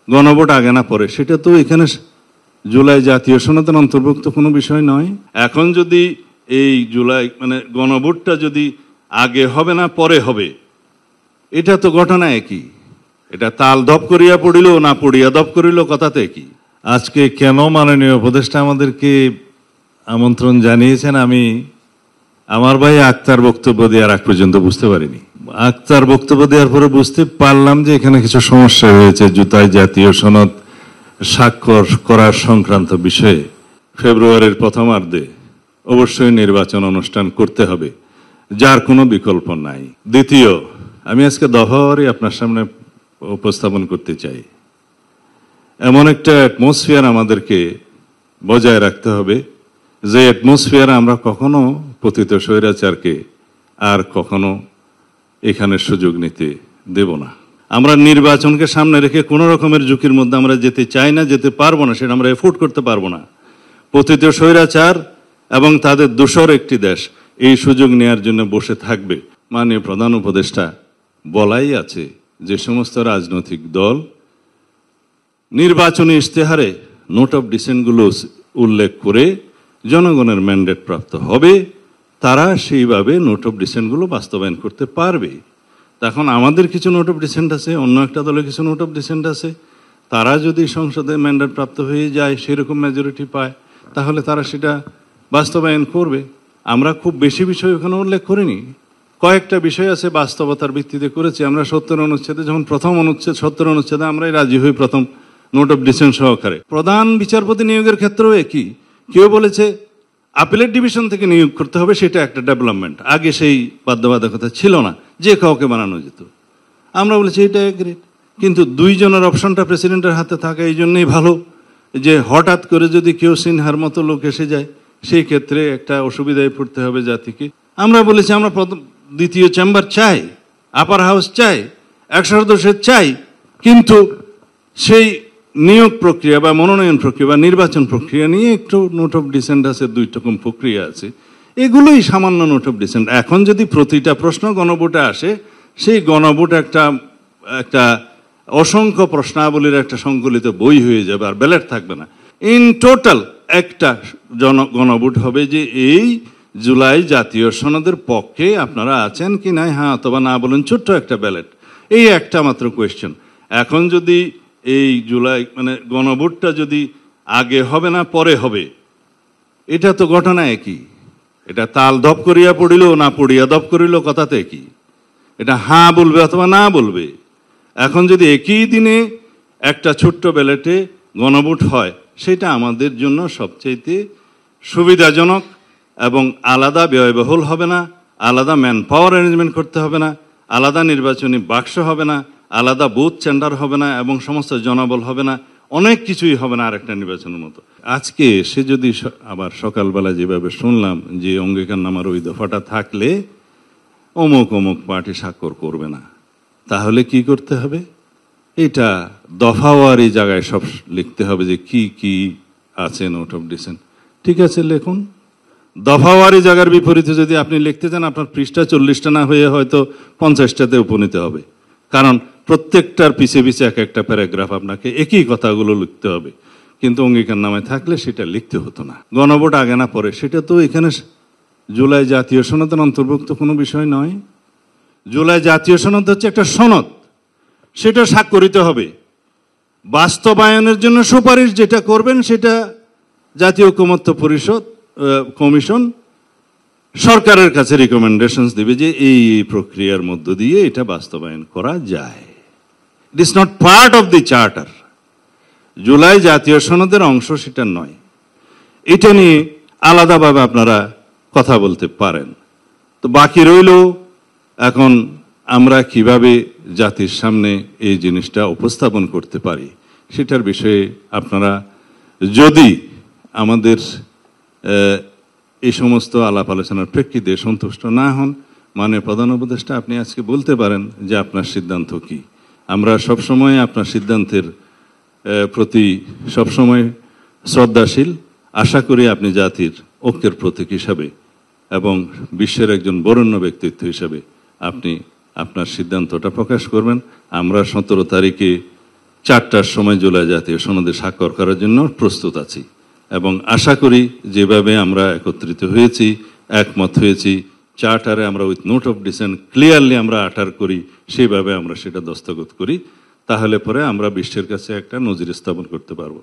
গণভোট আগে না পরে, সেটা তো এখানে জুলাই জাতীয় সনদের অন্তর্ভুক্ত কোনো বিষয় নয়। এখন যদি এই জুলাই গণভোটটা যদি আগে হবে না পরে হবে, এটা তো ঘটনা একই। এটা তাল ধপ করিয়া পড়িল না পড়িয়া ধপ করিল, কথাতে কি। আজকে কেন মাননীয় উপদেষ্টা আমাদেরকে আমন্ত্রণ জানিয়েছেন, আমি আমার ভাই আক্তার বক্তব্য দেওয়ার আগ পর্যন্ত বুঝতে পারিনি। আক্তার বক্তব্য দেওয়ার পরে বুঝতে পারলাম যে এখানে কিছু সমস্যা হয়েছে। জুলাই জাতীয় সনদ স্বাক্ষর করার সংক্রান্ত বিষয়ে ফেব্রুয়ারির প্রথমার্ধে অবশ্যই নির্বাচন অনুষ্ঠান করতে হবে, যার কোনো বিকল্প নাই। দ্বিতীয়, আমি আজকে দফাওয়ারি আপনার সামনে উপস্থাপন করতে চাই। এমন একটা অ্যাটমসফিয়ার আমাদেরকে বজায় রাখতে হবে, যে অ্যাটমসফিয়ার আমরা কখনো পতিত স্বৈরাচারকে আর কখনো এখানে সুযোগ নিতে দেব না। আমরা নির্বাচনকে সামনে রেখে কোনো রকমের ঝুঁকির মধ্যে আমরা যেতে চাই না, যেতে পারবো না, সেটা আমরা এফোর্ড করতে পারবো না। পতিত স্বৈরাচার এবং তাদের দোসর একটি দেশ এই সুযোগ নেওয়ার জন্য বসে থাকবে। মাননীয় প্রধান উপদেষ্টা বলাই আছে যে সমস্ত রাজনৈতিক দল নির্বাচনী ইশতেহারে নোট অফ ডিসেন্টগুলো উল্লেখ করে জনগণের ম্যান্ডেট প্রাপ্ত হবে, তারা সেইভাবে নোট অফ ডিসেন্টগুলো বাস্তবায়ন করতে পারবে। এখন আমাদের কিছু নোট অফ ডিসেন্ট আছে, অন্য একটা দলের কিছু নোট অফ ডিসেন্ট আছে। তারা যদি সংসদে ম্যান্ডেট প্রাপ্ত হয়ে যায়, সেরকম মেজরিটি পায়, তাহলে তারা সেটা বাস্তবায়ন করবে। আমরা খুব বেশি বিষয় ওখানে উল্লেখ করিনি, কয়েকটা বিষয় আছে বাস্তবতার ভিত্তিতে করেছি। আমরা 70 অনুচ্ছেদে যখন প্রথম অনুচ্ছেদ 70 অনুচ্ছেদে আমরাই রাজি হই প্রথম নোট অফ ডিসেন্ট সহকারে। প্রধান বিচারপতি নিয়োগের ক্ষেত্রেও একই। কেউ বলেছে আপিলেট ডিভিশন থেকে নিয়োগ করতে হবে, সেটা একটা ডেভেলপমেন্ট। আগে সেই বাধ্যবাধকতা ছিল না, যে কাউকে বানানো যেত। আমরা বলেছি এটা গ্রেট, কিন্তু 2 জনের অপশনটা প্রেসিডেন্টের হাতে থাকা এই জন্যই ভালো, যে হঠাৎ করে যদি কেউ সিনহার মতো লোক এসে যায়, সেই ক্ষেত্রে একটা অসুবিধায় পড়তে হবে জাতিকে। আমরা বলেছি আমরা দ্বিতীয় চেম্বার চাই, আপার হাউস চাই, 100 সদস্যের চাই, কিন্তু সেই নিয়োগ প্রক্রিয়া বা মনোনয়ন প্রক্রিয়া বা নির্বাচন প্রক্রিয়া নিয়ে একটু নোট অফ ডিসেন্ট আছে, 2 রকম প্রক্রিয়া আছে। এগুলোই সামান্য নোট অফ ডিসেন্ট। এখন যদি প্রতিটা প্রশ্ন গণভোটে আসে, সেই গণভোট একটা অসংখ্য প্রশ্নাবলীর একটা সংকলিত বই হয়ে যাবে, আর ব্যালট থাকবে না। ইন টোটাল একটা গণভোট হবে যে এই জুলাই জাতীয় সনদের পক্ষে আপনারা আছেন কি নাই, হ্যাঁ অথবা না বলেন, ছোট্ট একটা ব্যালট। এই একটা মাত্র কোয়েশ্চেন। এখন যদি এই জুলাই গণভোটটা যদি আগে হবে না পরে হবে, এটা তো ঘটনা একই। এটা তাল ধপ করিয়া পড়িল না পড়িয়া ধপ করিল, কথাতে কি। এটা হ্যাঁ বলবে অথবা না বলবে। এখন যদি একই দিনে একটা ছোট্ট ব্যালটে গণভোট হয়, সেটা আমাদের জন্য সবচাইতে সুবিধাজনক এবং আলাদা ব্যয়বহুল হবে না, আলাদা ম্যান পাওয়ার অ্যারেঞ্জমেন্ট করতে হবে না, আলাদা নির্বাচনী বাক্স হবে না, আলাদা বুথ সেন্টার হবে না, এবং সমস্ত জনবল হবে না, অনেক কিছুই হবে না আরেকটা নির্বাচনের মতো। আজকে সে যদি আবার সকালবেলা যেভাবে শুনলাম যে অঙ্গীকারনামার ওই দফাটা থাকলে অমুক অমুক পার্টি স্বাক্ষর করবে না, তাহলে কি করতে হবে? এটা দফাওয়ারি জায়গায় সব লিখতে হবে যে কি কি আছে নোট অফ ডিসেন্ট। ঠিক আছে, লিখুন। দফাওয়ারি জায়গার বিপরীতে যদি আপনি লিখতে চান, আপনার পৃষ্ঠা 40টা না হয়ে হয়তো 50টাতে উপনীত হবে, কারণ প্রত্যেকটার পিছে পিছে এক একটা প্যারাগ্রাফ আপনাকে একই কথাগুলো লিখতে হবে। কিন্তু অঙ্গীকারনামায় থাকলে সেটা লিখতে হতো না। গণভোট আগে না পরে, সেটা তো এখানে জুলাই জাতীয় সনদের অন্তর্ভুক্ত কোনো বিষয় নয়। জুলাই জাতীয় সনদ হচ্ছে একটা সনদ, সেটা স্বাক্ষরিত হবে। বাস্তবায়নের জন্য সুপারিশ যেটা করবেন, সেটা জাতীয় ঐকমত্য পরিষদ কমিশন সরকারের কাছে রিকমেন্ডেশনস দিবে যে এই প্রক্রিয়ার মধ্য দিয়ে এটা বাস্তবায়ন করা যায়। It is not part of the charter. July জাতীয় সনদের অংশ সেটা নয়। এটা নিয়ে আলাদাভাবে আপনারা কথা বলতে পারেন। তো বাকি রইল এখন আমরা কিভাবে জাতির সামনে এই জিনিসটা উপস্থাপন করতে পারি, সেটার বিষয়ে আপনারা যদি আমাদের এই সমস্ত আলাপ আলোচনার প্রেক্ষিতে সন্তুষ্ট না হন, মাননীয় প্রধান উপদেষ্টা আপনি আজকে বলতে পারেন যে আপনার সিদ্ধান্ত কি। আমরা সবসময় আপনার সিদ্ধান্তের প্রতি সবসময় শ্রদ্ধাশীল। আশা করি আপনি জাতির ঐক্যের প্রতীক হিসাবে এবং বিশ্বের একজন বরেণ্য ব্যক্তিত্ব হিসাবে আপনি আপনার সিদ্ধান্তটা প্রকাশ করবেন। আমরা 17 তারিখে 4টার সময় জুলাই জাতীয় সনদে স্বাক্ষর করার জন্য প্রস্তুত আছি এবং আশা করি যেভাবে আমরা একত্রিত হয়েছি, একমত হয়েছি, চার্টারে আমরা with note of dissent clearly আমরা আটার করি, সেইভাবে আমরা সেটা দস্তখত করি, তাহলে পরে আমরা বিশ্বের কাছে একটা নজির স্থাপন করতে পারবো।